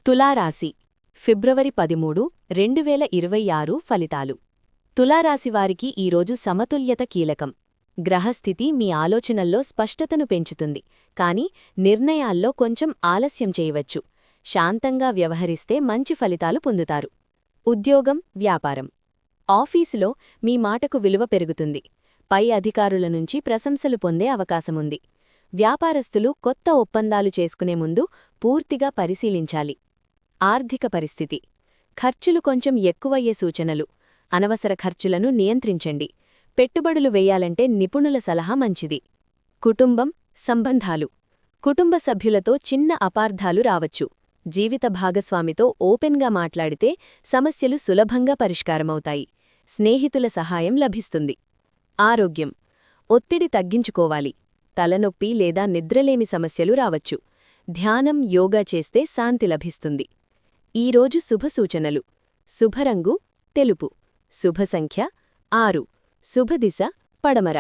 తులారాశి ఫిబ్రవరి 13, 2026 ఫలితాలు. తులారాశివారికి ఈరోజు సమతుల్యత కీలకం. గ్రహస్థితి మీ ఆలోచనల్లో స్పష్టతను పెంచుతుంది, కాని నిర్ణయాల్లో కొంచెం ఆలస్యం చేయవచ్చు. శాంతంగా వ్యవహరిస్తే మంచి ఫలితాలు పొందుతారు. ఉద్యోగం, వ్యాపారం. ఆఫీసులో మీ మాటకు విలువ పెరుగుతుంది. పై అధికారుల నుంచి ప్రశంసలు పొందే అవకాశముంది. వ్యాపారస్తులు కొత్త ఒప్పందాలు చేసుకునే ముందు పూర్తిగా పరిశీలించాలి. ఆర్థిక పరిస్థితి. ఖర్చులు కొంచెం ఎక్కువయ్యే సూచనలు. అనవసర ఖర్చులను నియంత్రించండి. పెట్టుబడులు వేయాలంటే నిపుణుల సలహా మంచిది. కుటుంబం, సంబంధాలు. కుటుంబ సభ్యులతో చిన్న అపార్థాలు రావచ్చు. జీవిత భాగస్వామితో ఓపెన్గా మాట్లాడితే సమస్యలు సులభంగా పరిష్కారమవుతాయి. స్నేహితుల సహాయం లభిస్తుంది. ఆరోగ్యం. ఒత్తిడి తగ్గించుకోవాలి. తలనొప్పి లేదా నిద్రలేమి సమస్యలు రావచ్చు. ధ్యానం, యోగా చేస్తే శాంతి లభిస్తుంది. ఈరోజు శుభ సూచనలు. శుభరంగు తెలుపు. శుభసంఖ్య 6. శుభదిశ పడమర.